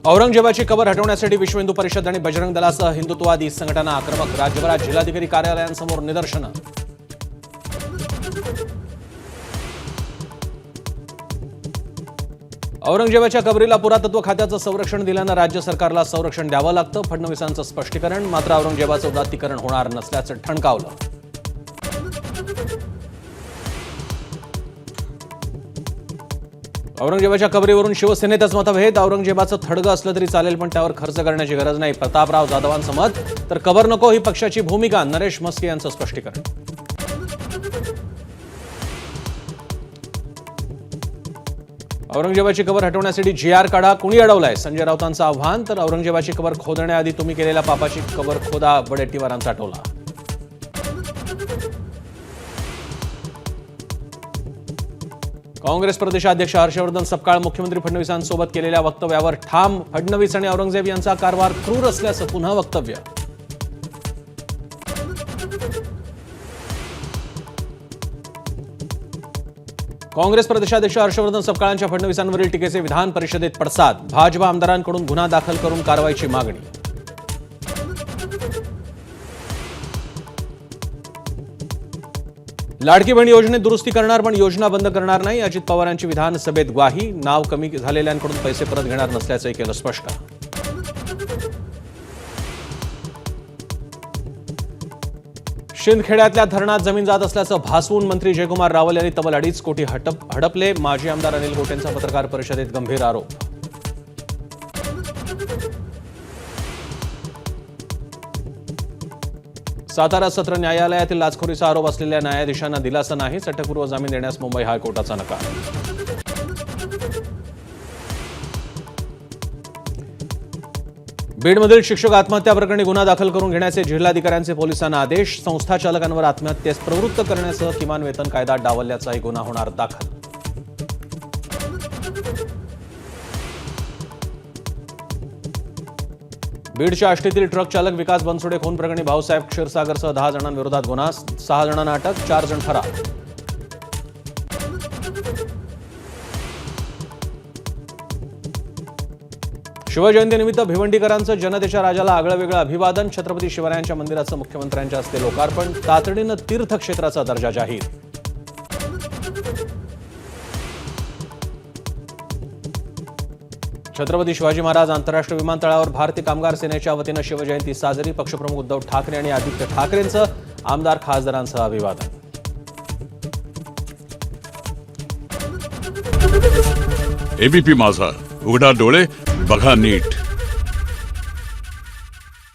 औरंगजेबाची कबर हटवण्यासाठी विश्व हिंदू परिषद आणि बजरंग दलासह हिंदुत्ववादी संघटना आक्रमक. राज्यभरात जिल्हाधिकारी कार्यालयांसमोर निदर्शनं. औरंगजेबाच्या कबरीला पुरातत्व खात्याचं संरक्षण दिल्यानं राज्य सरकारला संरक्षण द्यावं लागतं. फडणवीसांचं स्पष्टीकरण. मात्र औरंगजेबाचं उदात्तीकरण होणार नसल्याचं ठणकावलं. औरंगजेबाच्या कबरीवरून शिवसेनेतच मतभेद. औरंगजेबाचं थडगं असलं तरी चालेल, पण त्यावर खर्च करण्याची गरज नाही. प्रतापराव जाधवांचं मत. तर कबर नको ही पक्षाची भूमिका. नरेश म्हस्के यांचं स्पष्टीकरण. औरंगजेबाची कबर हटवण्यासाठी GR काढा. कुणी अडवलाय? संजय राऊतांचं आव्हान. तर औरंगजेबाची कबर खोदण्याआधी तुम्ही केलेल्या पापाची कबर खोदा. वडेट्टीवारांचा टोला. काँग्रेस प्रदेशाध्यक्ष हर्षवर्धन सपकाळ मुख्यमंत्री फडणवीसांसोबत केलेल्या वक्तव्यावर ठाम. फडणवीस आणि औरंगजेब यांचा कारभार क्रूर असल्याचं पुन्हा वक्तव्य. काँग्रेस प्रदेशाध्यक्ष हर्षवर्धन सपकाळांच्या फडणवीसांवरील टीकेचे विधान परिषदेत पडसाद. भाजपा आमदारांकडून गुन्हा दाखल करून कारवाईची मागणी. लाडकी बहीण योजनेत दुरुस्ती करणार, पण योजना बंद करणार नाही. अजित पवारांची विधानसभेत ग्वाही. नाव कमी झालेल्यांकडून पैसे परत घेणार नसल्याचंही केलं स्पष्ट. शिंदखेड्यातल्या धरणात जमीन जात असल्याचं भासवून मंत्री जयकुमार रावल यांनी तब्बल 2.5 कोटी हडपले. माजी आमदार अनिल गोटेंचा पत्रकार परिषदेत गंभीर आरोप. सातारा सत्र न्यायालयातील लाचखोरीचा आरोप असलेल्या न्यायाधीशांना दिलासा नाही. अटकपूर्व जामीन देण्यास मुंबई हायकोर्टाचा नकार. बीडमधील शिक्षक आत्महत्या प्रकरणी गुन्हा दाखल करून घेण्याचे जिल्हाधिकाऱ्यांचे पोलिसांना आदेश. संस्था चालकांवर आत्महत्येस प्रवृत्त करण्यासह किमान वेतन कायदा डावलल्याचाही गुन्हा होणार दाखल. बीडच्या आष्टीतील ट्रक चालक विकास बनसोडे खून प्रकरणी भाऊसाहेब क्षीरसागरसह 10 जणांविरोधात गुन्हा. 6 जणांना अटक, 4 जण फरार. शिवजयंतीनिमित्त भिवंडीकरांचं जनतेच्या राजाला आगळं वेगळं अभिवादन. छत्रपती शिवरायांच्या मंदिराचं मुख्यमंत्र्यांच्या हस्ते लोकार्पण. तातडीनं तीर्थक्षेत्राचा दर्जा जाहीर. छत्रपती शिवाजी महाराज आंतरराष्ट्रीय विमानतळावर भारतीय कामगार सेनेच्या वतीनं शिवजयंती साजरी. पक्षप्रमुख उद्धव ठाकरे आणि आदित्य ठाकरेंचं आमदार खासदारांसह अभिवादन. एबीपी माझा, उघडा डोळे बघा नीट.